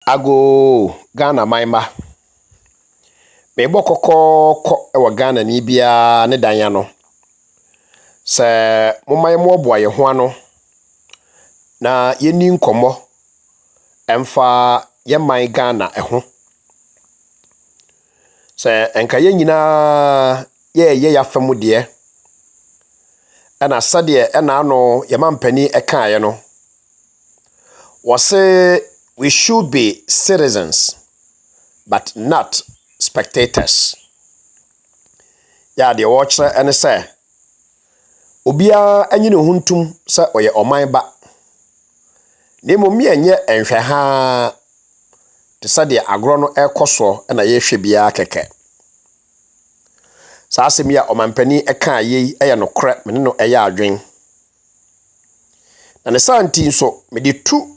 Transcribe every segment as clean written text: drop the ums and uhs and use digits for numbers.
Ago Ghana maima. Mebo kokoko ewa Ghana ni bia ne danya no. Se momay mo boa ye ho ano na yeni nkomo emfa ye man Ghana eho. Se enka ye nyina ye yafemu de ana sade ena ano ye mampani ekaye no. Wase we should be citizens but not spectators. Ya de watch and say obia anyi ne huntum se oye oman ba. Nemo mi enye enhwe ha te sade agro no ekoso na ye hwe bia keke. Sa asemi a omanpani eka ye eye no kre me no eye adwen. Na ne santi so me de tu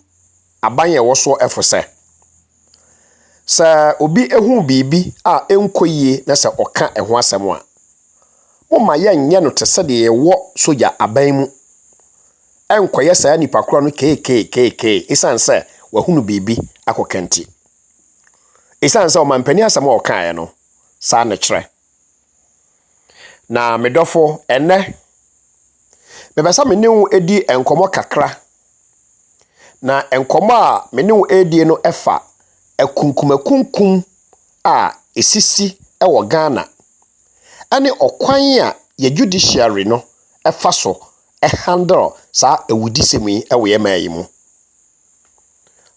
abanye woso efose. Sa obi ehu bibi a enkoyie na se oka eho asem a moma ye nye no te sade ye wo soja aban mu enkoye sa nipa kro no keke isan se wahunu bibi akokenti isan se omanpani asem a oka ye no sa ne kire na medofo ene bebesa menu edi enkomo kakra na enkomo a menu edi no efa akunkum a esisi ewo Ghana ane okwan a ye judiciary no efa so handle sa ewudisemi ewo ye mayi mu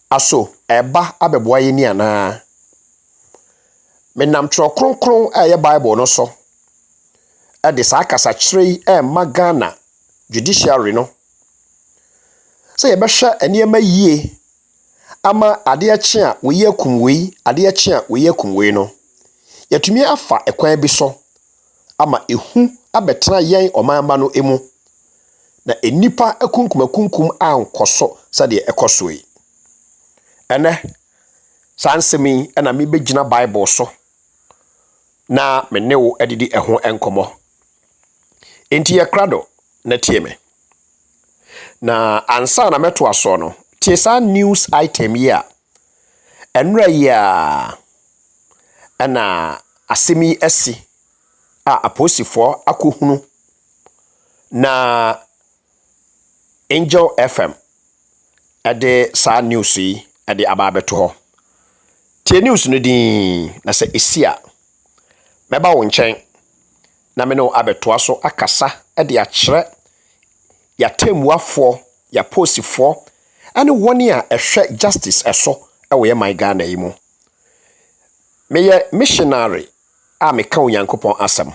aso eba abeboa ye ni ana menam tro kronkron a ye Bible no so de sa akasa kire ma Ghana judiciary no say ye behwa eniema yie ama ade achi a we yakumwei ade achi a we yakumwei no yatumi afa ekwan bi so ama ehu abetra yen omanba no emu na enipa akunkum ankoso sade ekoso yi ene sansemi na me begina Bible so na menewo edidi eho enkomo enti ye krado na tieme na ansa na meto aso no tiesa news item ya enra ya ana asemi asi a aposifo akohunu na Angel FM ade sa news yi ade ababeto ho tie news no din na se esia meba wo nchen na me no abeto aso akasa ade a kire ya temuafo ya posifo ane woni a ehwe justice eso ewo ye my Ghana yi mu meye missionary a meka onyankopon asem.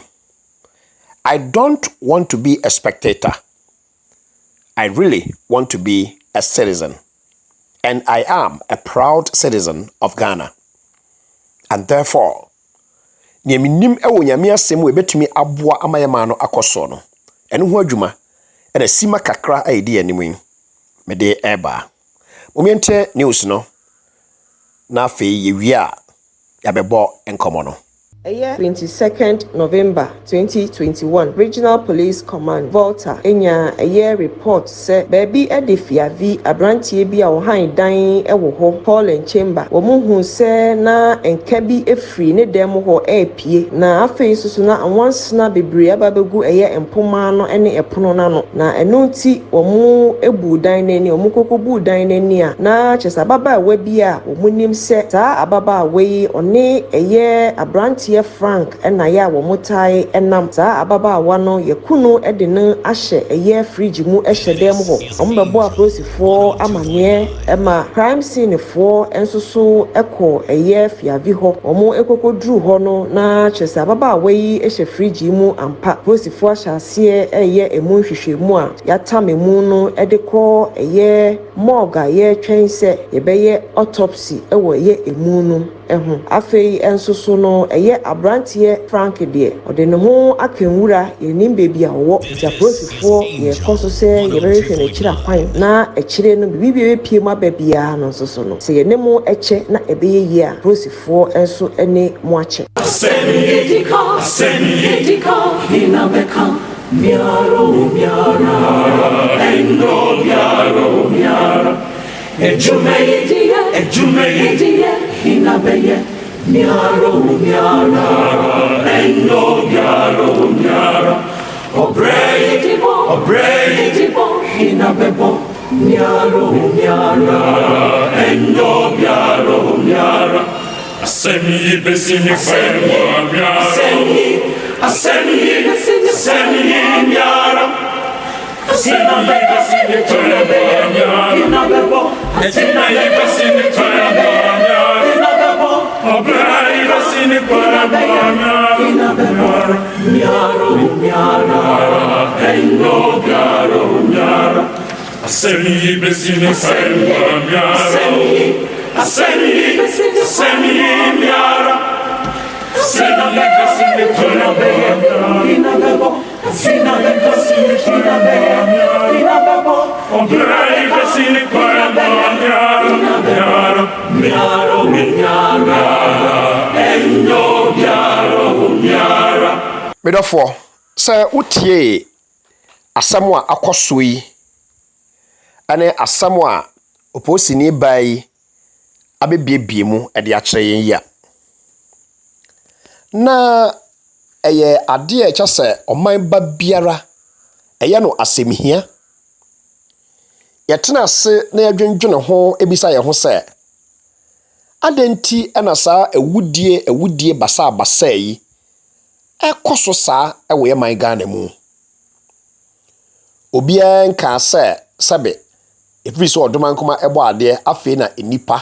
I don't want to be a spectator. I really want to be a citizen. And I am a proud citizen of Ghana. And therefore, ni minim ewo nyame asem we betumi aboa amayema no akoso no. Eno ho adwuma ena sima kakra a edi animu yi. Mede eba. Momiente news no na fe yewia ya bebo enkomo no. 22nd November 2021 Regional Police Command Volta enya report se baby edifiavi abrantie bi a ohan dan ewo ho Paul Chamber wo muhu se na enka bi efri ne dem ho epie na afei susu na anwansena bebre ababegu empoma no ene epono na no na eno nti wo mu ebu dan nani wo mu kokobu dan nani a na chesa baba wa bi a wo munim se ta ababa we one abrantie Frank ena ya wo motai enam za ababa wano yekunu ede ne ahye fridge mu ehyedem ho ombebo aposifo amane ema crime scene fo ensoso eko fiavi ho omo ekokodru ho no na chese ababa we ehye fridge mu ampa aposifo ahyase emu hwehwemu a yatamemu no ede ko morga twense yebeye autopsy ewo emu no ehu afei ensoso no abrantie Frank de ode ne ho akenwura yenim bebi a wo japosifo ye koso se ye behwe na kira kwan na ekire no bibi pie ma babia no soso no se ye ne mo eche na ebeye yi a posifo enso ene mo ache senidika inabeka miaro miara endo miaro miara ejumeyidie Ejumeye hinabeye Nyaro nyara Eno nyaro nyara Obrey hinabebo Nyaro nyara Eno nyaro nyara Asemi besini fenwa nyara Asemi nyara Asemi besini fenwa nyara Asemi besini fenwa nyara Obrey besini fenwa nyara Nyara Eno nyaro nyara Asemi besini fenwa nyara Asemi nyara Sina besini fenwa nyara Obrey besini fenwa nyara Eno nyara Medofo, sɛ wotie asɛm a akɔso yi ane asɛm a oposini bai abɛbiebie mu de akyerɛ yɛn yi a na ɛyɛ adeɛ a ɛkyɛ sɛ ɔman ba biara ɛyɛ no asɛmhia yɛtena ase na yɛdwendwene ho ebisa yɛn ho sɛ adɛnti ɛna saa awudie basa yi ɛkɔ so saa ɛwɔ yɛ man Ghana mu obiara nka sɛ sɛbe ɛfiri sɛ ɔdoma nkoma ɛbɔ adeɛ afei na nipa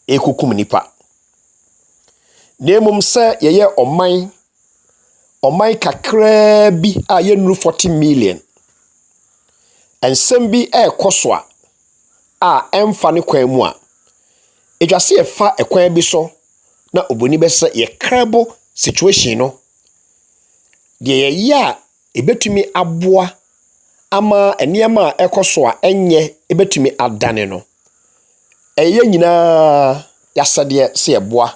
ɛkukum nipa na mmom sɛ yɛyɛ ɔman kakraa bi a yɛnnuru 40 million nsɛm bi ɛkɔ so a ɛmfa ne kwan mu a ɛdwa sɛ yɛfa ɛkwan bi so na oboni bɛsɛ yɛkrabo situation no deɛ yɛyɛ a ɛbɛtumi aboa ama nneɛma a ɛkɔ so a ɛnyɛ ɛbɛtumi adane no ɛyɛ nyinaa yɛasɛdeɛ sɛ yɛboa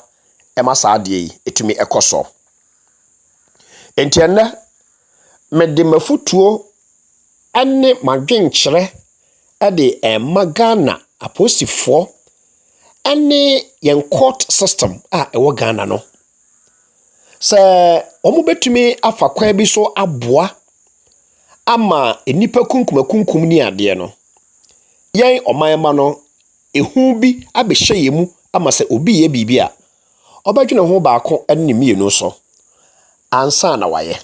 ɛma saa adeɛ yi ɛtumi ɛkɔ so enti ɛnnɛ mede mafutuo ɛne madwenkyerɛ ɛde ɛma Ghana aposifoɔ ɛne yɛn court system a ɛwɔ Ghana no sɛ ɔmo bɛtumi afa kwan bi so aboa ama enipa kunkum ni adeɛ no yɛn ɔman ma no ehu bi abɛhyɛ yɛ mu ama sɛ obi yɛ biribi a ɔbɛdwene ho baako ne mmienu so ansa na wayɛ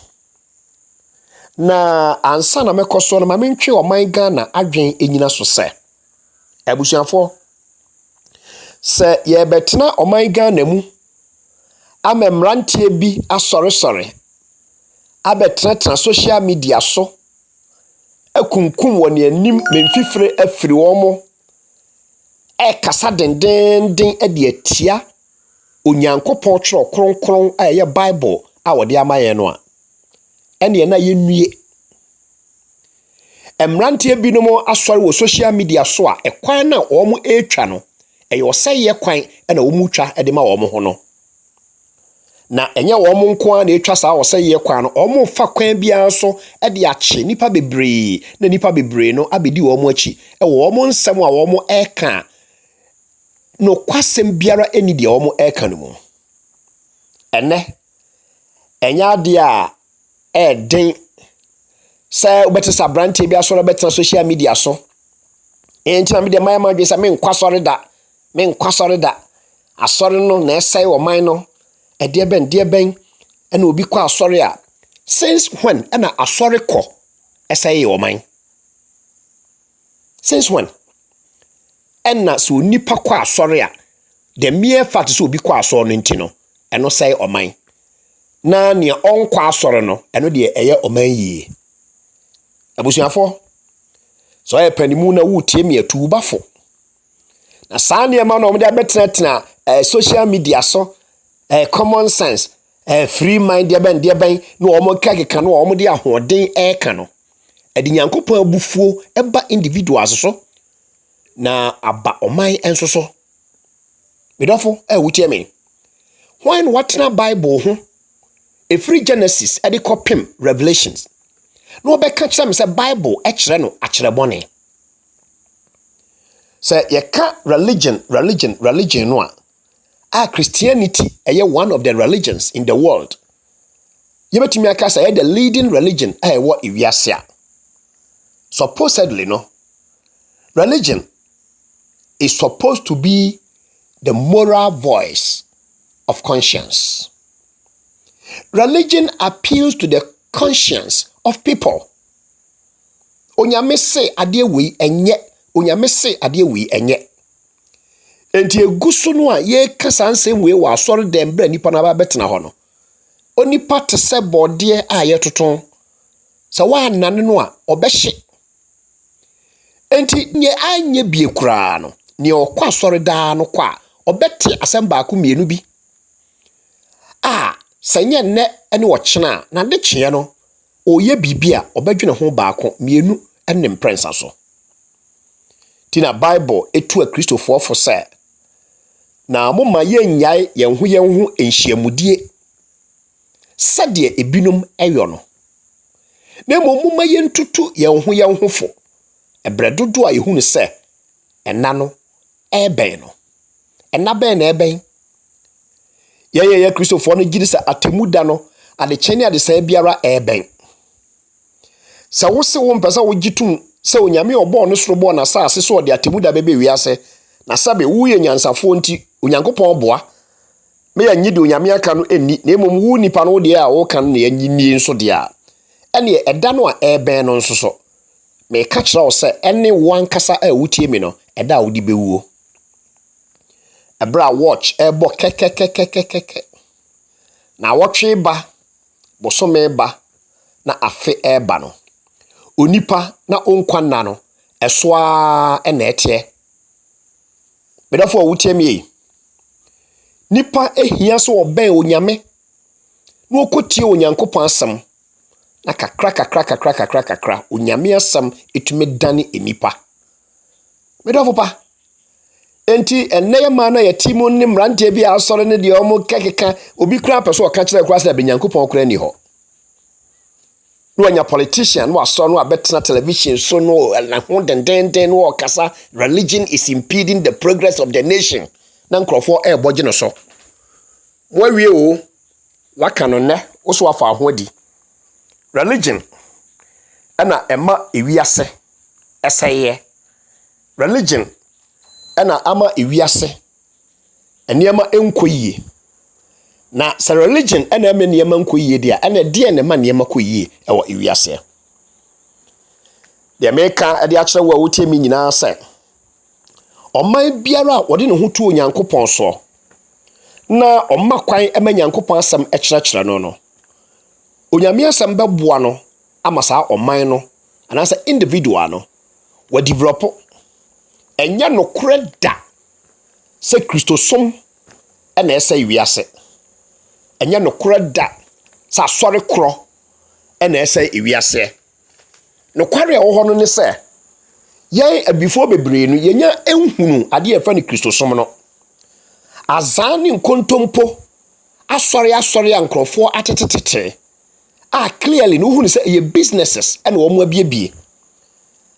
na ansa na mɛkɔ so no ma mentwe ɔman Ghana adwen enyina so sɛ abusuafoɔ sɛ yɛbɛtena ɔman Ghana mu ama mmeranteɛ bi asɔresɔre abɛtenatena social media so akunkum wɔ ne anim memfifire afiri wɔn mo ɛkasa dendenden de atia onyankopɔn twerɛ kronkron a ɛyɛ Bible a wɔde ama yɛn no a ɛne na yɛnnue mmeranteɛ binom asɔre wɔ social media so a ɛkwan na wɔn ɛretwa no ɛyɛ ɔsɛeɛ kwan ɛna wɔn twa de ma wɔn ho no na ɛnyɛ wɔn nko a na ɛtwa saa ɔsɛeɛ kwan no wɔn fa kwan biara so de akye nipa bebree na nipa bebree no abɛdi wɔn akyi ɛwɔ wɔn nsɛm a wɔn ɛreka no kwasɛm biara ɛni deɛ wɔn ɛreka no mu ɛnɛ ɛnyɛ adeɛ a ɛɛden sɛ wobɛte sɛ aberanteɛ bi asɔre bɛtena social media so ɛntina mi deɛ mayɛ ma adwene sɛ menkɔ asɔre da asɔre no na ɛsɛe ɔman no ɛdeɛ bɛn ɛna obi kɔ asɔre a since when ɛna asɔre kɔ ɛsɛe yɛ ɔman since when ɛna sɛ onipa kɔ asɔre a the mere fact sɛ obi kɔ asɔre no nti no ɛno sɛe ɔman na nea ɔnkɔ asɔre no ɛno deɛ ɛyɛ ɔman yie abusuafoɔ sɛ ɔyɛ panimu na wotie mi atu bafo na saa nneɛma na ɔmde abɛtenatena social media so common sense free mind deɛ bɛn na wɔn keka no wɔn de ahoɔden ɛka no ɛde nyankopɔn abufuo ɛba individuals so na aba ɔman nso so medɔfo wotie me wɔn watena Bible ho ɛfiri Genesis ɛde kɔpem Revelations na wɔbɛka kyerɛ me sɛ Bible ɛkyerɛ no akyerɛbɔne Say yeka religion no a Christianity one of the religions in the world. Yebetumi aka say the leading religion ewo ewiase a. Supposedly no, religion is supposed to be the moral voice of conscience. Religion appeals to the conscience of people. Onyame se ade wi enye, onyame se ade wi enye. Enti eguso no a ye kasa nsem we wa asori dem bra nipa na ba betena ho no. Onipa te se bode a ye toton. Se wa nane no a obehye. Enti nye anye bie kura no, ne okwa asori da no kwa, obete asem ba ko mienu bi. Sanye ne ene wo kyena na de kye no oye bibia obedwene ho baako mienu ene mprensa so. Tina Bible etu a Christopher for say na moma yenyae yenhu enhyiamudie sade ebinum eyo no. Na moma yentutu yenhu fo ebredodo a yehunu se ena no eben no. Ena ben na eben. Ye Christopher no gidi sa atemuda no ade kyene ade sa biara eben. Sa wo se wo mpesa wo gitum se onyame obo no soro bo na sa ase so de atemuda bebe wiase na sabe wo ye nyansafo nti onyankopon boa me ya nyide onyame aka no eni na emom wo nipa no de a wo kan na yanyini nso de a ene eda no a eben no nso so me ka kira wo se ene wan kasa a wutie mi no eda wo di bewuo. Ebra watch ebo kekekekekeke na wotwe ba bosome ba na afe eba no onipa na onkwanna no esoa ena etie bedafo wutie mi nipa ehia so oben onyame na okotie onyankopon asem na kakra onyame asem etume dane enipa bedafo pa. Enti eneye ma na yetimo ni mrante bi asore ne de omo kekeka obi kura peso ka kire kwasa da benyankopon kura ni ho. No anya politician no asore no abetena television so no na ho den no kasa religion is impeding the progress of the nation. Na nkrofo boje no so. Wawie o waka no ne wo so afa ho adi. Religion ana ema ewiase eseye. Religion ena ama ewiase eniema enkoyie na sa religion ena ema niema enkoyie dia ena die ne ma niema koyie ewo ewiase de America ade a kire wo wotie mi nyina se oman biara wode ne ho tu onyankopon so na omma kwan ema nyankopon asem ekire no onyame asem beboa no ama sa oman no anasa individual no wa develop enya no kreda se Kristosom ena esa ewiase enya no kreda sa sori kro ena esa ewiase no kware wo ho no ne se ye before bebre no yenya enhunu ade e fa ni Kristosom no azani nkontompo asori ankrofo atetetete clearly no hunu se ye businesses ena wo mo abiebie.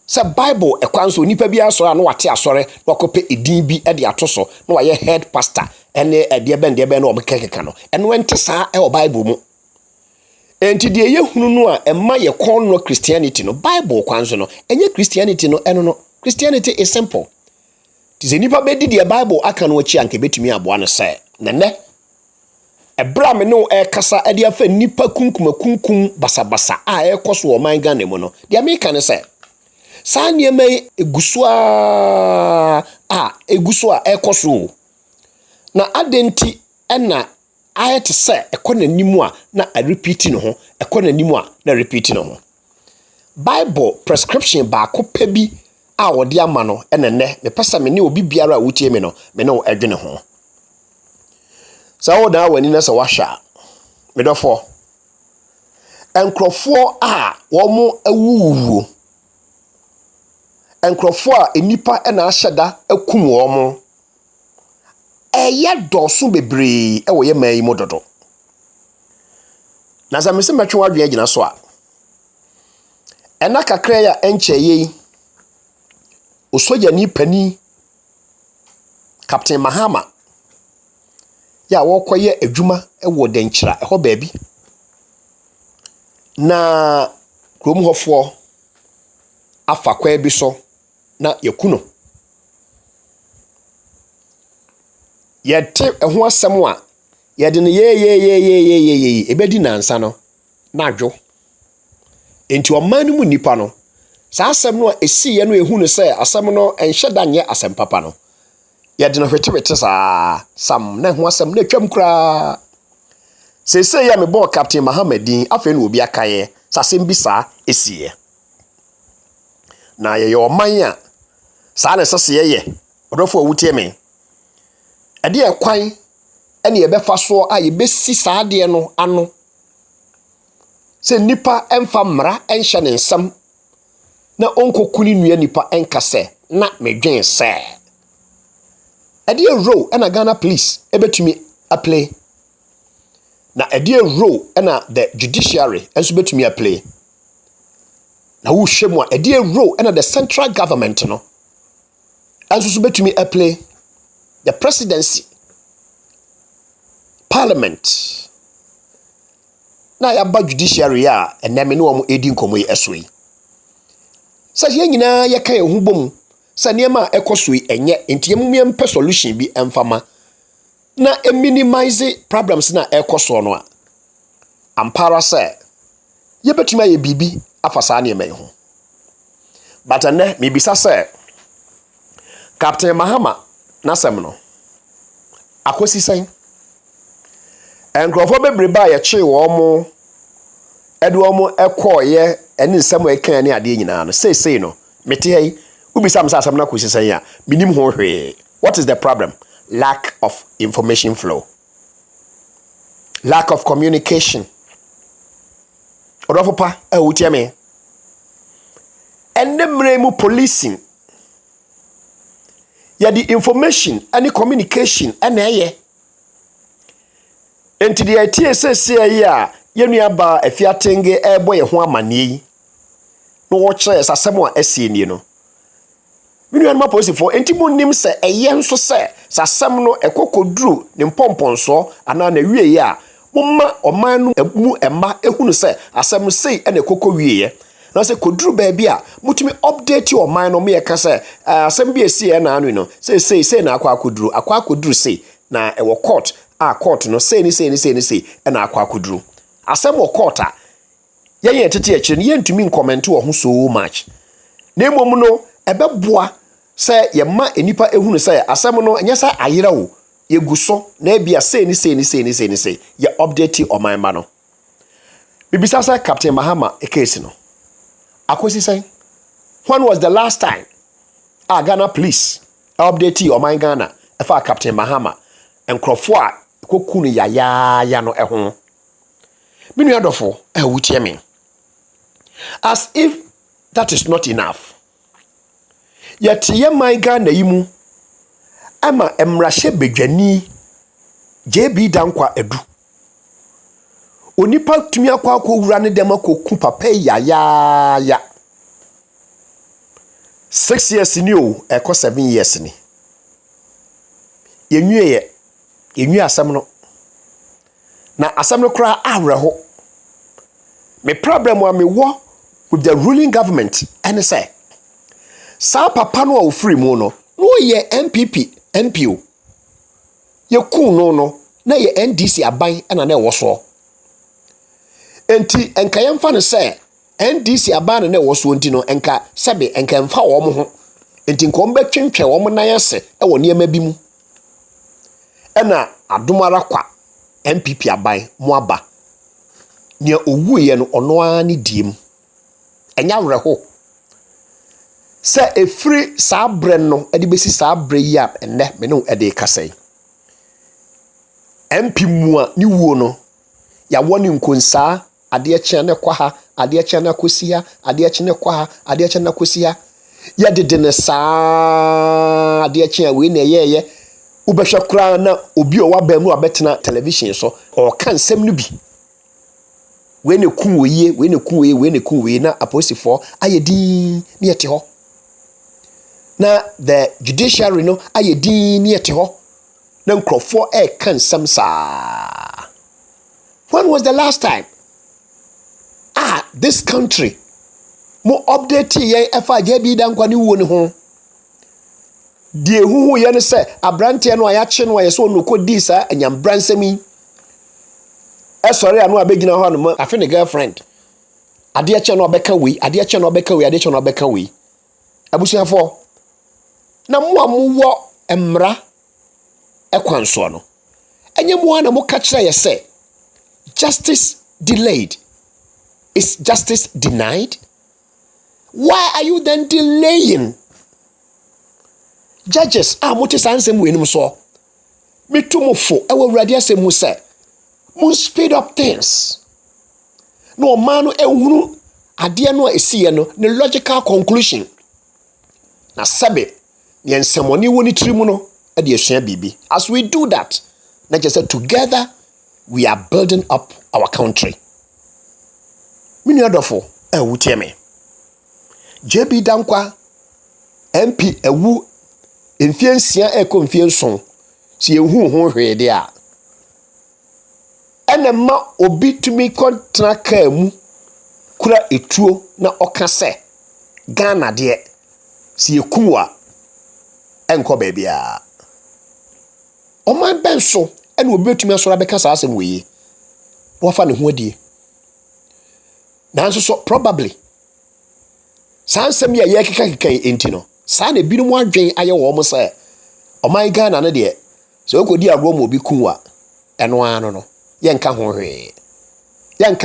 Sa Bible ekwanso nipa bi asore no wate asore no kope edin bi e de atoso no waye head pastor ene de ben no obekeka no eno ente saa e o Bible mu enti de ye hunu no a emma ye kon no Christianity no Bible kwanso no enye Christianity no eno no Christianity is simple. Tize nipa be di de Bible aka no achi anke betumi aboa no se nene ebra me no e kasa e de afa nipa kunkum basabasa a e koso o man Ghana mu no de America ne se sa niema egusua ekoso na adenti ena ayete se ekona nimu a na a repeat no ho ekona nimu a na repeat no ho. Bible prescription ba ko pebi a wode ama no enene me pesa me ne obi biara wutie me no me no edwene ho sa wo da wani na sa wahwa me dofo enkrofo a wo mo awuwu enkrofo a enipa ena ahyeda akum wo mo eye doso bebre e wo ye mai mo dodo na za mese metwe wadwe agina so a ena kakra ya enche yi osoja ni pani Captain Mahama ya wokoye adwuma ewo denkyira eho baabi na krom hofo afa kwa bi so na yakuno yete eho asem a yede ne ye ebedi nansa no na adwo enti oman mu nipa no sa asem no esi ye no ehu no se asem no enhye da nye asem papa no yede no hwetewete sa sam na ho asem na twam kura sese ya me bo Captain Mahamadin afa no obi akaye sasem bi sa esiye na ye oman a sa na sese ye odofo awutie me ade e kwan ene ye befa so a ye besi sa ade no ano se nipa emfa mra enhye ne nsam na onkokuni nua nipa enkase na medwen se ade e role ena Ghana police ebetumi a play na ade e role ena the judiciary enso betumi a play na wo hwemu a ade e role ena the central government no enso so betumi a play the presidency parliament na ya ba judiciary a eneme ne wo edi nkomo yi esoi sa ye nyina ye kan ehu bom sa niema ekosoi enye enti yemumie mpe solution bi emfama na minimize problems na ekoso no a ampara se ye betuma ye bibi afasa na ye ho but ne me bisa se Captain Mahama na sem no akosi sen enkrofo bebre ba ye che wo mo edu omo ekoye eni nsem e kan ni ade nyina no sei no mete hei ubisam sa asem na akosi sen ya minim ho hwe. What is the problem? Lack of information flow, lack of communication. Odofo pa wutie me enemre mu policing ya the information and communication ana eye enti the itie sese ayi a yenua ba afiatenge ebo ye ho amane yi no wo kire sasem a asie ni no minua no maposifo enti munnim se eye nso se sasem no ekokoduru ne mpomponso ana na wieye a momma oman no mu emma ehunu se asem sei ena ekoko wieye na se koduru ba bia mutumi update your mind no me yeka se asem bi esi na anu no sei na akwakoduru sei na ewo court court no sei ni na akwakoduru asem wo court a ye tete akire ne yentumincomment wo ho so much na emom no ebeboa se ye ma enipa ehunu se asem no enye sa ayira wo ye guso na bia sei ni ye update your mind ma no bibisa sa Captain Mahama case no akosi say when was the last time Ghana police update your mind Ghana efa Captain Mahama enkrofo a kokunu ya no eho minu adofo wutie me as if that is not enough yet ye my Ghana yimu ama emrahye bedwani JB Dankwa edu onipa tumi akwa wura ne dem akoku papa ya 6 years ni o eko 7 years ni yenwie asem no na asem no kra awreho me problem wa me wo with the ruling government and say sa papa no o free mu no ye NPO ye ku no na ye NDC aban na ewo so enti enka yemfa no se NDC aban na ewo so enti no enka sebe enka mfa wo mo ho enti nko mbetwentwe wo mo nan ase ewo niema bi mu ena adomara kwa MPP aban mo aba ne owuye no ono ani diem enya wreho se efri sabre no edi besi sabre ya enne me no edi kasai MP mu a ni wuo no ya woni nkonsa ade kye ne kwa ha ade kye na kosi ha ade kye ne kwa ha ade kye na kosi ha ya dede ne sa ade kye we na yeye ubehwa kura na obi o waba mu abetena television so o kan nsem no bi we ne kun we na aposifo ayedi ne yete ho na the judiciary no aye din ne ete ho na nkrofo kan sam saa. When was the last time this country mo update ye efa JB Dankwa ni wo ne ho die huhu ye ne se abrante no aya che no ye so no kodi sa anyambransemi sorry anu abegina ho no afi ne girlfriend ade che no obeka wi ade che no obeka wi ade che no obeka wi abusuafo na mo amuwo emra ekwanso no enye mo na mo ka kire ye se justice delayed is justice denied. Why are you then delaying? Judges mote sansem we nim so metumofo ewo wrade asem mu se mun speed up things no man no ehunu ade no esiye no ne logical conclusion na sabe ye nsemoni woni tirimu no e de esua bibi. As we do that, na just say together we are building up our country. Mini adofo wutie me JB Dankwa MP ewu mfiensia mfienson si ehu ho hwede a enema obi tumi kontra ka mu kura etuo na okase Ghana de si ekumwa enko bebia oman benso ene obi tumi asora beka sa asem we wofa ne ho adie nanso so probably sansem ya ye keka enti no sa na binu mu adwen aye wo mo se oman Ghana ne de so okodi agro mo obi kunwa eno ano no ye nka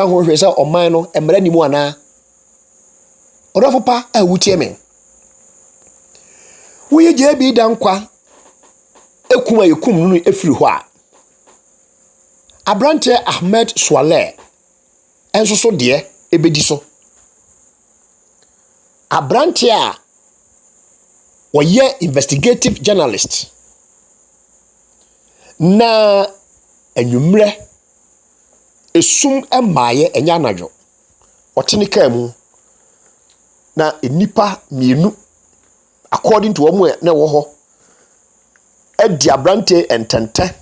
ho hwe se oman no emra ni mu ana odofo pa awutie me wo ye JB Dankwa ekuma yekum nunu efiri ho a abrante Ahmed Swaleh enso so de ebedi so abrante a woye investigative journalist na enwumre esum emaye enya anadwo otenika mu na enipa mienu according to omo na wo ho edi abrante entente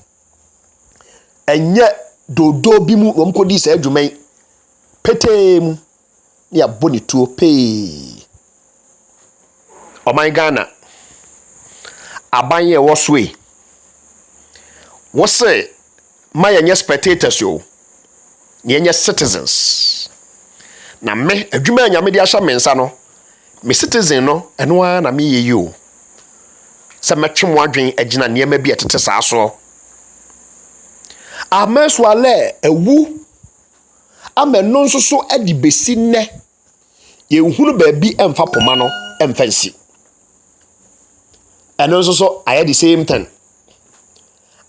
enye dodo bi mu wom kodi sa adwuman petem ya boni tuo pe oman Ghana abanye wo soe wo se mayenye spectators yo yenye citizens na me adwuma anyame de ahya mensa no me citizen no eno a na me yeyo se metwemo adwen agina niema bi etete saa so Ahmed Swaleh ewu ameno nso so adi besi ne ye hunu ba bi emfa poma no emfansi eno nso so aye the same thing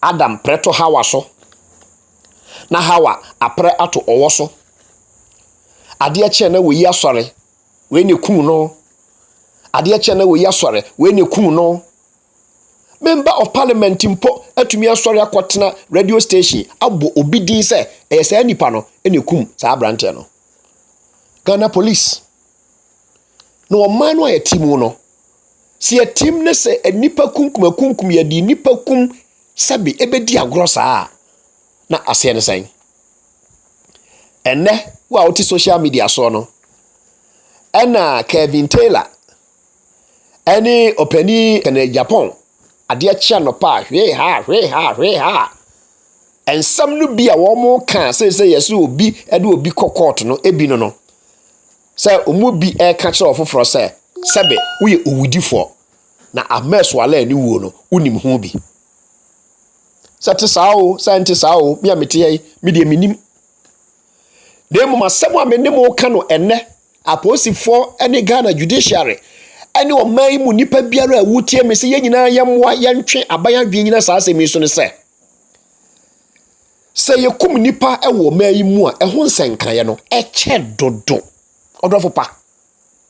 Adam preto Hawa so na Hawa apre ato owo so ade eche na we yi asore we ne kum no ade eche na we yi asore we ne kum no member of parliament mpo atumi asore akotena radio station abo obidin se ese nipa no ene kum sa abrante no Ghana police no man no ya timu no si ya tim ne se nipa kunkum ya di nipa kum sabi ebedi agro saa na ase ne san enne wa oti social media so no ena Kevin Taylor any openi kana Japan ade chia no pa hwe ha ensam no bi a wo mo ka se yeso obi ede obi court no ebi no se omu bi e ka kire ofoforo se sebe wo ye owudifo na Ahmed Swaleh ni wo no unim ho bi sate sao santi sao mi amete mi de minim de mo masem a menim wo ka no enne aposifo ene Ghana judiciary ene o man mu nipa biara a wutie me se ye nyina yemwa yentwe abaya dwen nyina saa se mi so ne se ye kum nipa e wo man mu a ho nsenkan ye no eche dodo odofo pa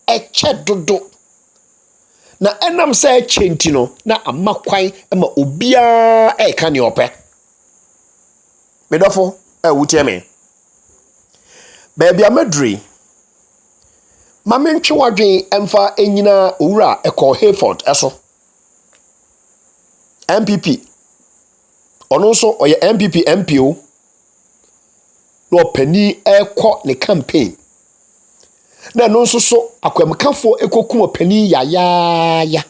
eche dodo na enam se eche nti no na amakwan ma obia e ka ne ope medofo wutie me baby amadri Mame ntwe wadwen emfa enyina owura Eko Hayford eso. MPP. Ono nso oye MPP MPO. No pani eko ne campaign. Na no nso so akwamkafo ekokum pani ya.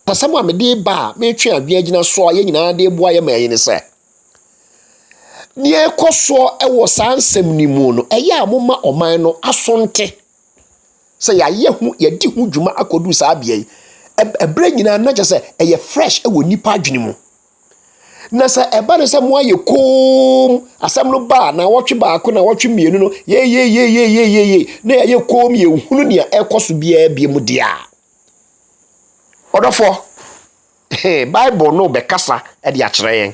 Pasamo amede ba me twe adwen agina so ye nyina de boa ye maye ne se. Ni ekoso ewo sansem ni mu no eye amoma oman no asonte. Se ya ye hu ye di hu dwuma akodu sa bia yi. Ebre nyina na je se eye fresh ewo nipa adwene mu. Na se eba no se mo aye kom asem no ba na wotwe ba ko na wotwe mienu no ye na ye kom ye hunu ne ekoso bia mu dia. Odofo Bible no be kasa e de akere yen.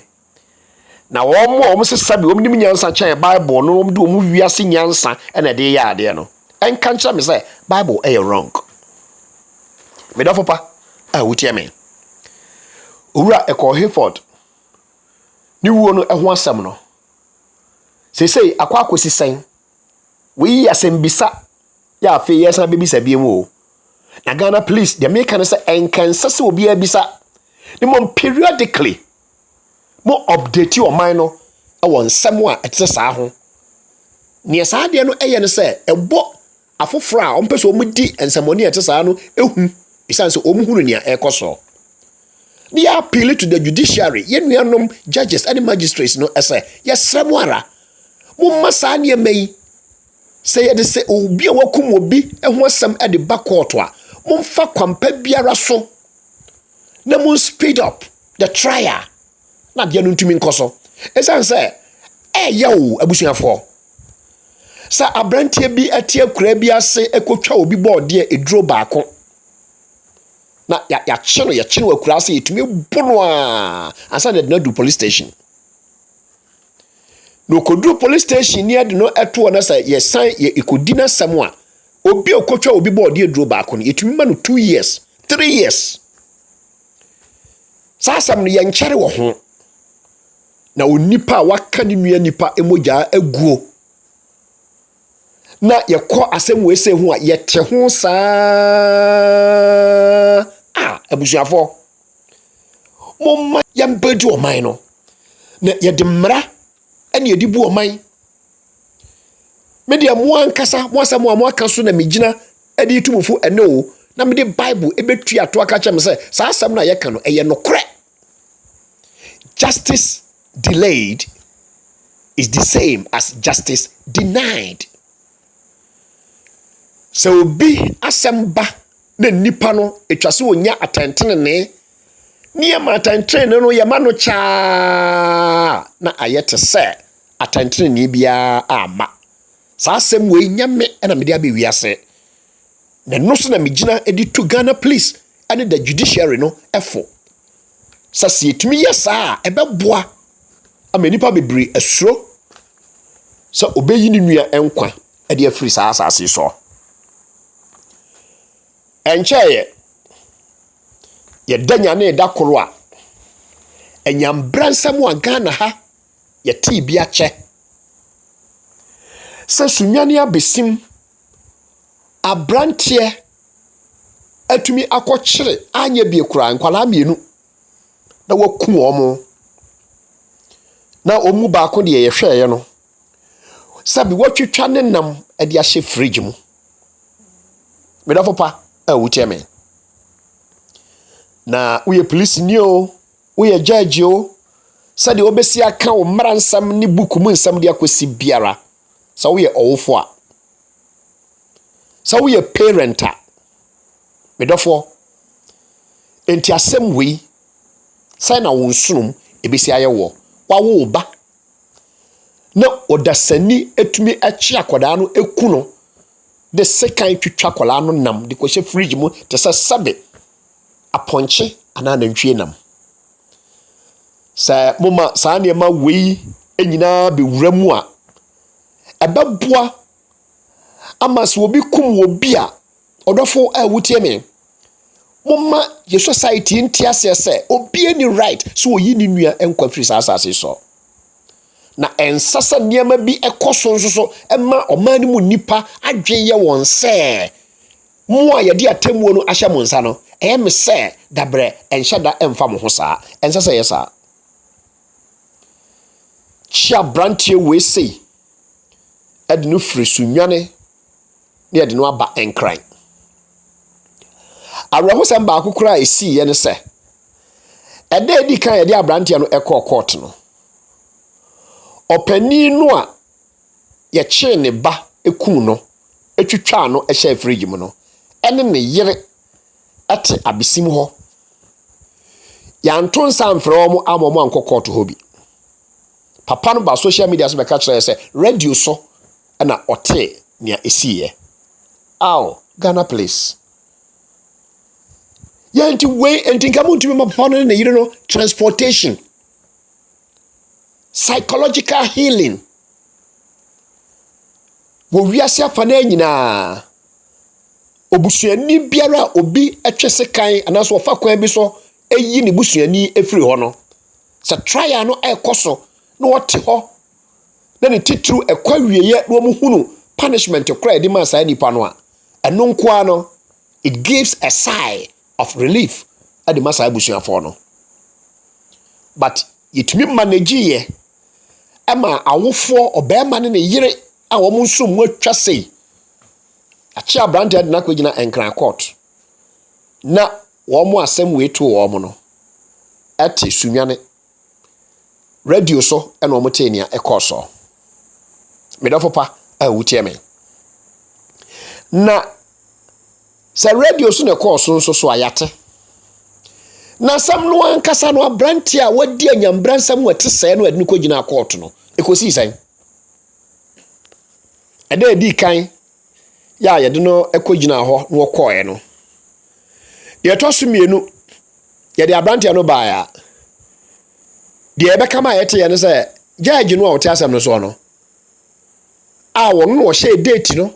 Na wo se sabi wo nim nyansa chan Bible no wo de wo wiase nyansa e na de ya ade no. En kan kira me say Bible e wrong. Me do fopa wutie me. Owura Eko Hayford ni wo no ho asem no. Sei akwa akosi sen. We asem bisa ya afi yesa bebisa biem o. Na Ghana police the make can say enkansa se obi abisa. Ni mo periodically mo update your mind no e won nsem a etese saa ho. Ne saa de no eye ne se ebo afoforo a ompeso omudi ensemoni etese saa no ehu bisan se omuhunu ne ekoso. They appeal to the judiciary. Yenuanom judges and magistrates no ese yesremwara. Mo masa ne mai say ye de say obi a wakum obi eho asem e de back court a mo fa kwampa biara so na mo speed up the trial na de no ntumi nkoso esan say yawo abusuafo sa abrantie bi atie kura bi ase ekotwa obi board e eduro baako na ya chino akura ase etumi bono a asa na do police station no kodu police station near de no eto na say ye san ye ekodina sam a obi okotwa obi board e eduro baako no etumi ma no 2 years 3 years sa sam no ye nkyere wo ho na onipa waka ni nua nipa emoja aguo na yekọ asem we se ho a yete ho saa abusuafo momma yambedi oman no na yede mra ene yedi bu oman media mo ankasa mo asem mo aka so na megina ade tumufo ene o na mede Bible ebetu ato aka chem se saa asem na yeka no eye nokre. Justice delayed is the same as justice denied. So obi asemba na nipa no etwase onya atentene ne ma atentene no yema no cha na ayete se atentene ne bia ama sa asem we nyame na mede abewi ase na no so na megina edi to Ghana police and the judiciary no efo sa si etumi yesa ebeboa ama nipa bebre asuro sa obeyi ni nua enkwa ede afiri sa asase so encheye ye danya ne da koro a enyambransam a Ghana ha ye ti bia che se sunwane abesim abrantie atumi akokyere anya bie kura nkwala mienu na waku omo na omu baako de ye hweye no sabi watwetwa ne nam ade ahye fridge mu medafo pa awuteme na uye police ni o uye judge o sade obesi aka wo mransam ni buku mu nsam de akosi biara sa uye owofo a sa uye parent a medafo enti asem wi sai na wonsunum ebesi ayewo wawo ba na odasani etumi achi akoda no eku no the second twitwa kola no nam de kwehye fridge mu te se sabe aponche ana nantwie nam sa moma sa ne ma wei enyina be wuramu a ebabua ama so obi kum obi a odofo a wutie me moma ye society ntia se obi any right so oyi ni nua enkwa free sa asase so na ensasa nneɛma bi ɛkɔ so ɛma ɔman no mu nipa adwen yɛ wɔn sɛ mo a yɛde atemmuo no ahyɛ mo nsa no ɛyɛ me sɛ dabrɛ ɛnhyɛ da ɛmfa mo ho saa ɛnsɛ sɛ yɛ saa kyia brantie wei sei ɛde no firi sunwane na yɛde no aba ɛnkran awerɛhosɛm baako koraa a ɛsiiɛ ne sɛ ɛda edi kan yɛde abranteɛ no ɛkɔɔ court no ɔpanin no a yɛkyee ne ba ekum no etwitwa no ɛhyɛ fridge mu no ɛne ne yere ɛte abesim hɔ yɛanto nsa mfrɛ wɔn ama wɔn ankɔ court hɔ bi papa no ba social media so bɛka kyerɛ sɛ radio so ɛna ɔte nea ɛsiiɛ aw Ghana place yɛnti wei enti nka mo ntumi ma papa no ne yere no transportation psychological healing wo wiase afa na nyinaa obusuani biara obi etwe sekan anaso ofa kwan bi so eyi ne busuani efiri hɔ no sɛ trial no ekoso na wote hɔ na ne titru ekwa wieye na wo hunu punishment kra edi ma saa nipa no a ɛno nkoa no it gives a sigh of relief edi ma saa busuafo no but yetumi manage ye ama awofo obema ne yere a wo nsum mu atwa sei achi abrante ade na kwagina enkran court na wo mo asem we to wo mo no ate sunwane radio so ena wo mote nia ekoso medafo pa a wutie me na sa radio so na ekoso so ayate na sam no ankasa no abrante a wadi anyambransam wate sɛ no ade no kwagina court no ekosi san ade di kan ya yɛde no ekɔgyina hɔ no wɔkɔɛ no deɛ ɛtɔ so mienu yɛde abrante no baaya deɛ ɛbɛka ma yɛte yɛ no sɛ judge no a wɔte asɛm no so no a wɔn no wɔhyɛ date no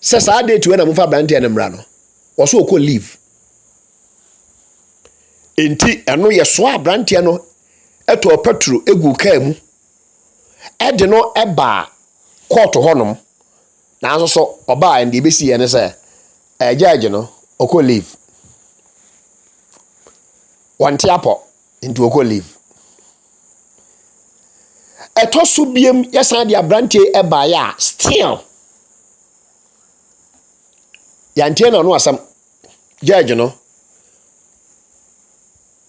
sɛ saa date we na momfa abrante no mmra no wɔso wɔkɔ leave enti ɛno yɛsoa abrante no ɛtɔ petro egu kaa mu ɛde no ɛba court hɔnom na nso so oba ndi besi ye ne se judge no oko leave wanti apo into oko leave etoso biem yesan dia brante eba ya still yantie na no asam judge no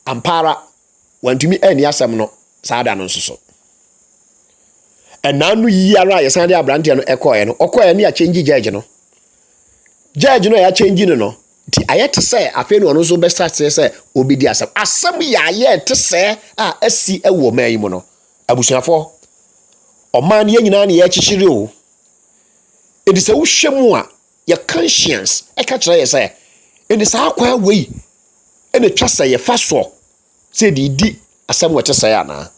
ampara wantumi ani asam no saada no nso enanu yiyara yesan dia brante no ekoye no okoye ne ya change judge no ya change no ti ayete se afi no no so be start se obi di asam ya ayete se a asi ewo man mu no abusuafo oman ye nyina ne ye chichiri o edi se wo hwemu a your conscience eka kire ye se edi sa akwa wei ene twa se ye fa so se di asam wo te se ya na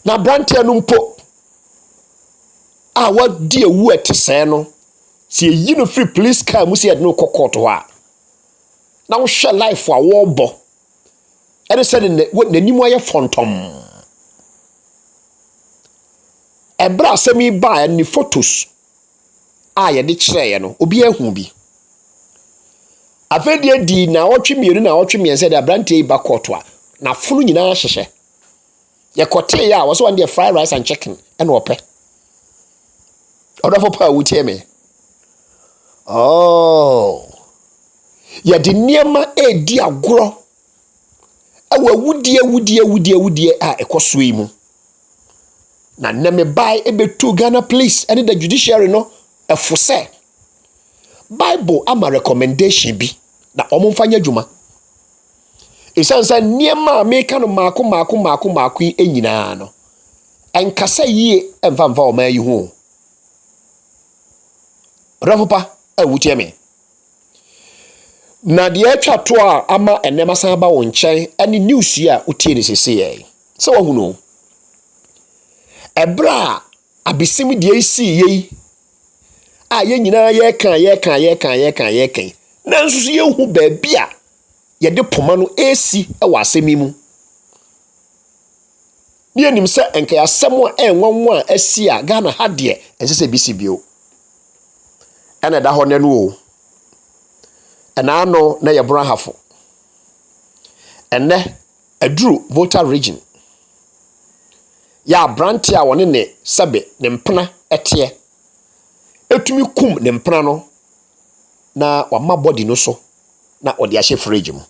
na brante no mpo a wadi ewu etese no se yi no free police car mu se no kokoto ha na wo hwe life a wo bo ene se ne nanim aye fontom ebra asemi ba ni photos a ye de kire ye no obi ahu bi afedie di na wotwe mienu na wotwe miense de brante ba koto a na funu nyina hyehye yekote ya was one day fried rice and chicken and ope odafo pa wutie me oh ya de niema edi agoro awa wudie a ekoso yi mu na neme bai ebetu Ghana police and the judiciary no efose bible ama recommendation bi na omumfanya dwuma isansa niema meka no maako enyina no enkasa yie emfa o ma yi ho rafopa awutie me na de atwa to a ama enema san ba wo nkyɛn ani news yi a utie ne seseye se wo hunu ebra abisim de esi yi a ye nyina ye kan na nsusu ye hu ba bia yede poma no esi e wa asemi mu ni anim se enka asɛm a enwanwa asi a Ghana ha de ensese bisi bio ena da ho ne no o ena ano na ye bra hafo enne aduru Volta region ya branti a woni ne sebe ne mpena ete etumi kum ne mpena no na wama body no so na odi ahye fridge mu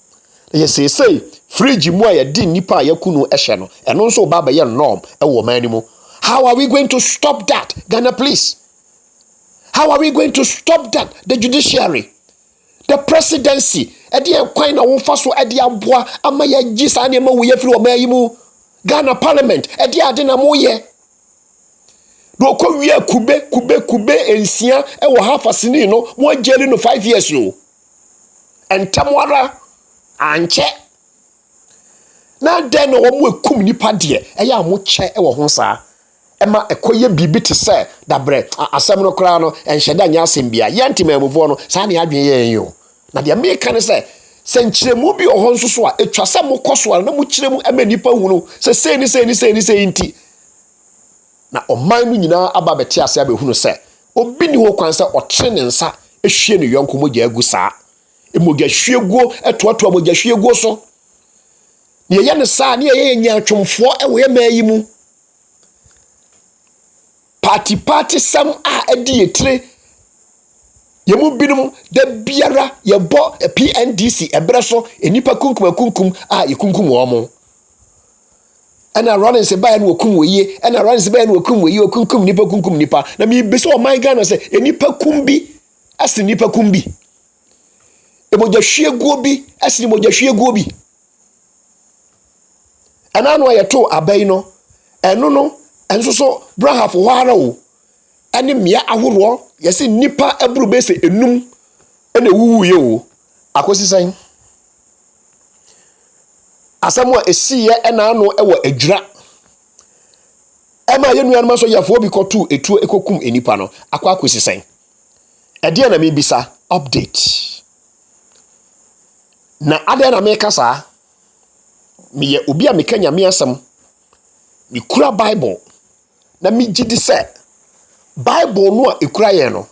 ye say fridge mu a ye di nipa yakunu ehye no eno nso ba ye norm ewo man mu. How are we going to stop that? Ghana, please. How are we going to stop that? The judiciary, the presidency, edi kwan na wo fa so edi aboa ama ya gisa na ma wo ye firi o man mu. Ghana parliament edi ade na mo ye do ko wi kube ensia e wo half asini no mo jeli no 5 years o entamwara anche na den no wo ekum nipa de e ya mo che e wo ho saa e ma ekoye bibi te se dabre asem no kra no enhyeda nya asem bia ye ntimamufo no saa ne adwen ye yo na de me kan se nkyiremu bi o ho nso so a etwa se mo koso na mo kyiremu ema nipa hunu se sei nti na oman mu nyina aba beti ase abehunu se obi ni ho kwan se otre ne nsa ehwie ne yonko mogya agu saa emogya hwiego etoato mogya hwiego so ne ye ne saa ne ye nya atwomfo ewo ye mayi mu party sam a edi etire yemu binum da biara yebo PNDC ebreso enipa kunkum a yikunkum wo mo ana running se ba no kum woyie ana running se ba no kum woyie okunkum nipa na mi be so o my Ghana se enipa kumbi asi nipa kumbi emoja hwiegu bi asi moja hwiegu bi ana no ayeto abai no eno no enso so brahaf wara o ene mia ahoro yesi nipa aburu be se enum ene wuwu ye o akosi san asamu esiye ena ano ewo adwura ema ye nuan maso yafo bi kotu etu ekokum enipa no akwa akosi san ede na me bisa update na ade na me kasa me ye obi a me kanya me asam me kura bible na me gidi se bible no a ekura ye no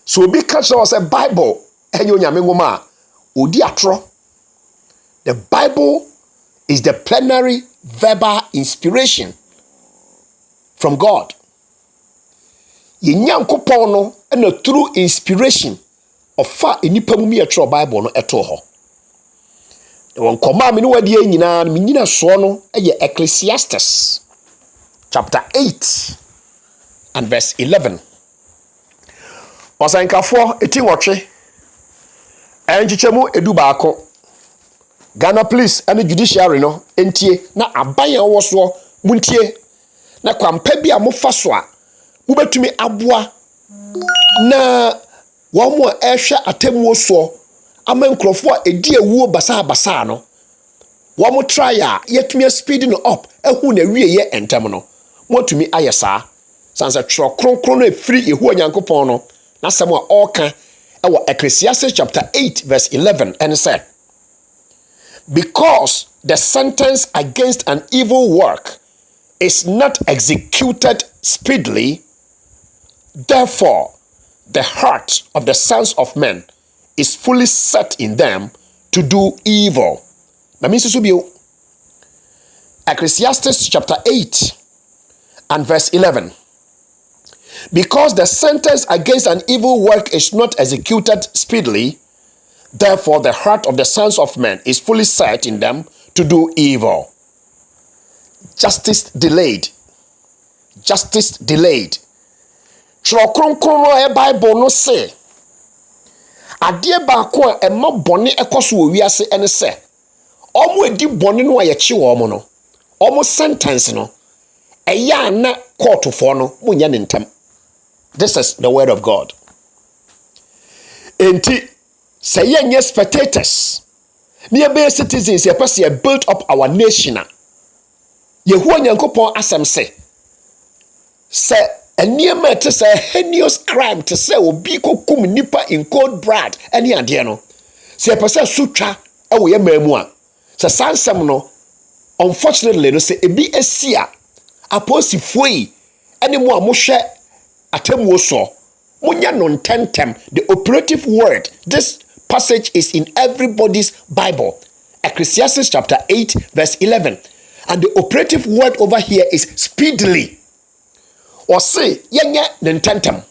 so obi ka so say bible enyo nyame ngoma odi atro. The Bible is the plenary verbal inspiration from God. Yenyankopon no na through inspiration of fa enipa mu me atro bible no eto ho. Won koma me no wadi nyina me nyina so no eye Ecclesiastes chapter 8 and verse 11. Osankafo eti wotwe enchichemu edu baako Ghana police and the judiciary no entie na abaya wo so muntie na kwampa bi a mofa so a mubetumi aboa na wo mo ehwe atemwo so ama nkrofo a edi ewuo basa no wo mo try a yetumi speeding up ehu na wie ye entem no motumi ayesa sansa tro kronkron no efiri ehu onyankopon no na sem a oka ewo Ecclesiastes chapter 8 verse 11 and said, because the sentence against an evil work is not executed speedily, therefore the heart of the sons of men is fully set in them to do evil. Ecclesiastes chapter 8 and verse 11. Because the sentence against an evil work is not executed speedily, therefore the heart of the sons of men is fully set in them to do evil. Justice delayed. Justice delayed. Chokronkrono e Bible no say. Adie baako a ema bone ekoso owiase ene se. Omo edi bone no ayechi wo mo no. Omo sentence no eya na court for no munya ne ntam. This is the word of God. Enti say ye spectators. Near be citizens ye pese build up our nation. Yehu Nyankopon asem say eniema te say heinous crime te say obi kokum nipa in cold blood eni ade no. Say pese sutwa ewo ye mamu a. Say sansem no unfortunately no say ebi esia aposifo yi ene mo a mo hwe atemuo so munya no ntentem. The operative word, this passage is in everybody's Bible. Ecclesiastes chapter 8 verse 11. And the operative word over here is speedily. Or say, yenye ntentem.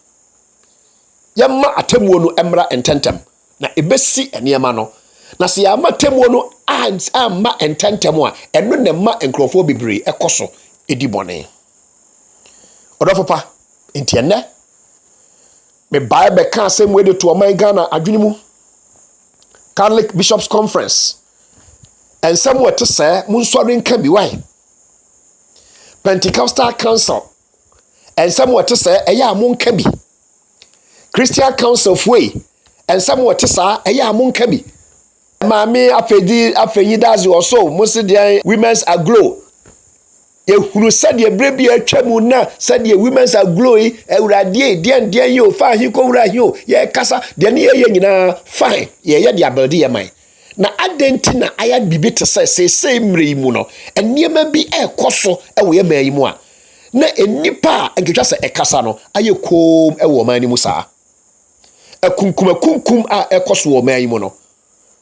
Yamma atemuo no emra ntentem. Na ebesi eniyama no. Na se yamma atemuo no amma ntentem a eno ne ma nkrofo bebre ekoso edibone. Odofopa entienne me Bible can same way to my Ghana adwinimu Catholic Bishops Conference and somewhere to say munsori can be why Pentecostal Council and somewhere to say eya mun can be Christian Council of Way and somewhere to say eya mun can be Mami afeyi dazi also most the women's aglow ehuru said brebi atwamu na said women's are glowing ewurade den yo fa hi ko wura hi o ye kasa de ne ye nyina fine ye de abelde ye man na adenti na aya bibi te say mre mu no eniema bi ekoso ewo ye man yi mu a na enipa nketwa se ekasa no aye kom ewo man ni mu saa akunkum a ekoso wo man yi mu no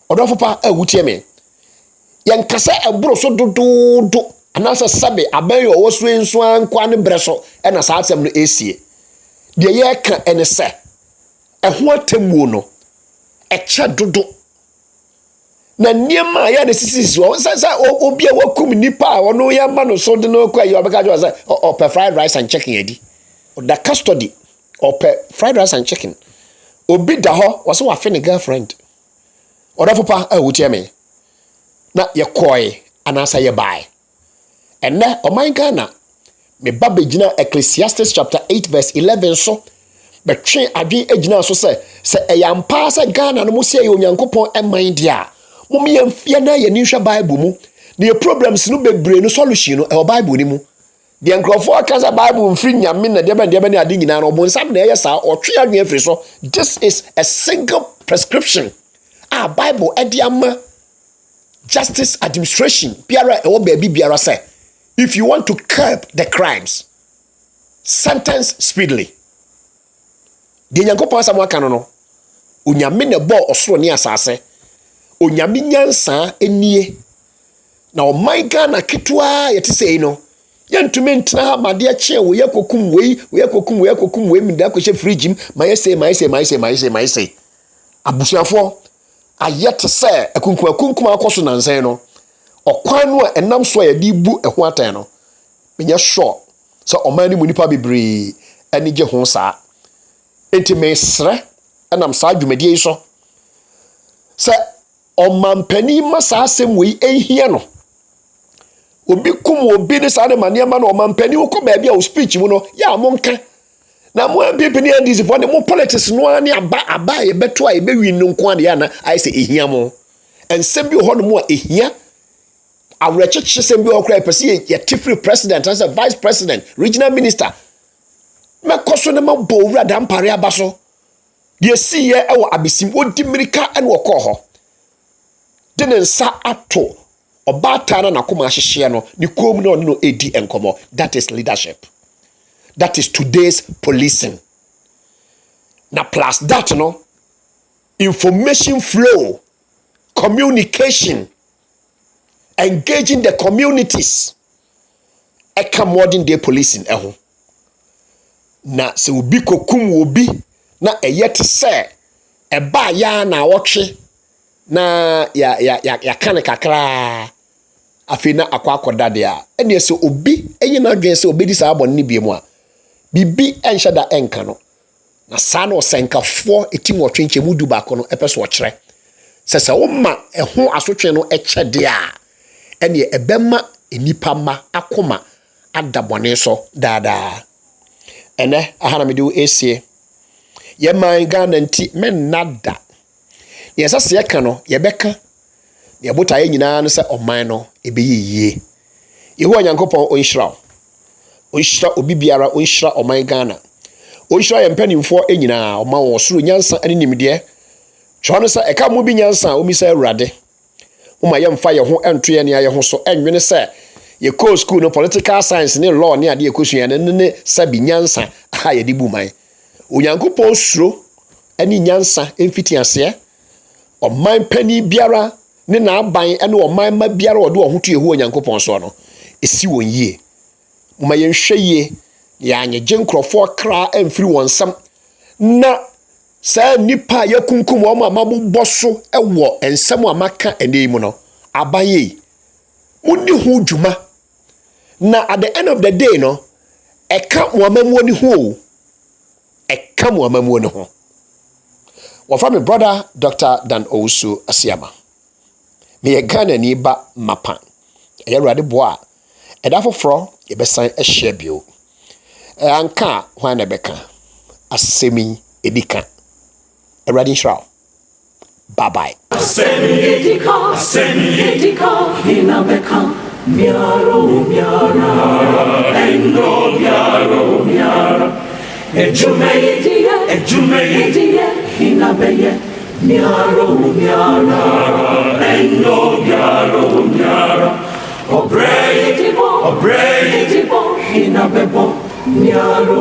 odofo pa awutie me ye nkasa eburo so dododo anasa sabe abayo owo enso ankwa ne breso na saa atem no esie de ye ka ene se eho atemuo no eche dodo na niema ya ne sisi sa obi a wakum nipa a wono ya ma no so de no kwa yo abeka jo say o fried rice and chicken edi o da custody o fried rice and chicken obi da ho wo so wa fe ne girlfriend o da fopa a wutie me na ye koi anasa ye bai. And now, oh my Ghana, me babe jina Ecclesiastes chapter 8 verse 11 so, but train adwin ejina so say eyampa say Ghana no mo say Onyankopon eman dia. Mo me yemfia na ye nhwa Bible mu. The problems no bebre no solution no e Bible ni mu. The nkrofo aka say Bible mfiri nyame na de be ne ade nyina no bo nsam na ye sa otwe adwin afiri so. This is a single prescription. Bible ediama justice administration biara e wo baby biara say if you want to curb the crimes, sentence speedily. The Nyankopon asamo aka no no. Onyame ne bo osoro ne asase. Onyame nyansa enie. Na o my Ghana ketwa yete sei no. Yentumi ntena ha made ache wo yakokum we mi da ko hye fridge my say. Abusuafo ayete se akunkum akoso nansen no. Okwan no enam so ya di bu eho atan no menya sure so omani mu nipa bebre ani gye ho saa enti mesre enam saa dwumadi yi so se omampani ma saa asem we ehia no obi kum obi ne saa ne mane ma no omampani wo ko ba bia o speech mu no ya monka na mo ampipi ne ndisi fo ne mo politics no ani aba ye beto a ye be wi no nko ade ya na ai se ehia mo ensem bi ho no mo a ehia awrecheche sembi okra pese ye tifri president as a vice president regional minister me koso ne mabo wura da mpare abaso de si ye ewo abesim odi mirika ene wokọ ho de ne nsa ato obata na nakoma hyehye no ni kom no edi enkomo. That is leadership. That is today's policing. Na plus that no information flow, communication, engaging the communities. Eka modern day policing eho. Na se obi kokum obi na eyete se eba ya na wotwe na ya kane kakra afina akwakoda de a ene se obi enye na dwen se obedi sa abon ne biemu a bibi enhyada enka no na sa na osenkafo etim wotwenche mu du ba ko no epeso okere se wo ma eho asotwe no echede a ene ebema enipa ma akoma adabone so dada ene ahana me de esie ye man Ghana nti men nada ye sase ye ka no ye beka ye bota ye nyina no se oman no ebeyeye ye ho Nyankopon onhyira obi biara onhyira oman Ghana onhyira ye mpanimfo enyina oman wo soro nyansa ane nimde chwono se eka mo bi nyansa o mi se awurade uma ye mfa ye ho ento ye ne ye ho so enwene se ye ko school no political science ne law ne ade ekosua ne sabi nyansa ha ye di bu man onyankopon suro ani nyansa emfiti ase oman pani biara ne na aban ene oman ma biara ode ohoto yehu onyankopon so no esi won yie moma ye nhwe yie ya anye jenkrofo kra emfiri wonsam na sa nipa yakunkum o ma mabobɔ so ewo ensam amaka enemu no abaye muni ho dwuma na at the end of the day no eka moamamuo ni ho eka moamamuo ni ho wafa me brother Dr. Dan Owusu Asiama me ye Ghana ni ba mapa ye wrade boa eda foforo ye besan ehye bio anka hwan na beka asemi edika Ready, Shroud. Bye bye. Edika, Hinabeka, Miaro, Endo, Miaro, Ejume, Hinabeye, Miaro, Endo, Miaro, Obrey, Hinabebo, Miaro,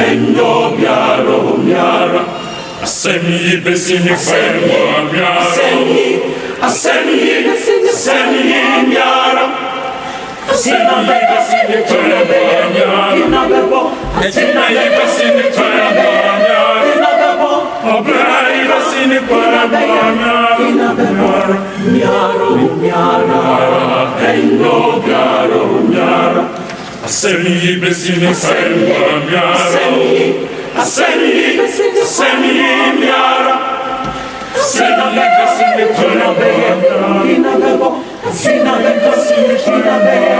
Endo, Miaro, Asemi besini fema miaro, Asemi miaro, Asemi besini fema miaro, Asemi besini fema miaro, Obrai besini fema miaro, Endo miaro, Asemi besini fema miaro, Asemi miara, Sina besini fema miaro, Sina besini fema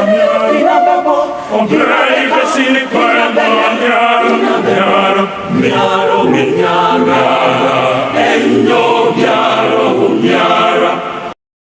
miaro, Obrai besini fema miaro.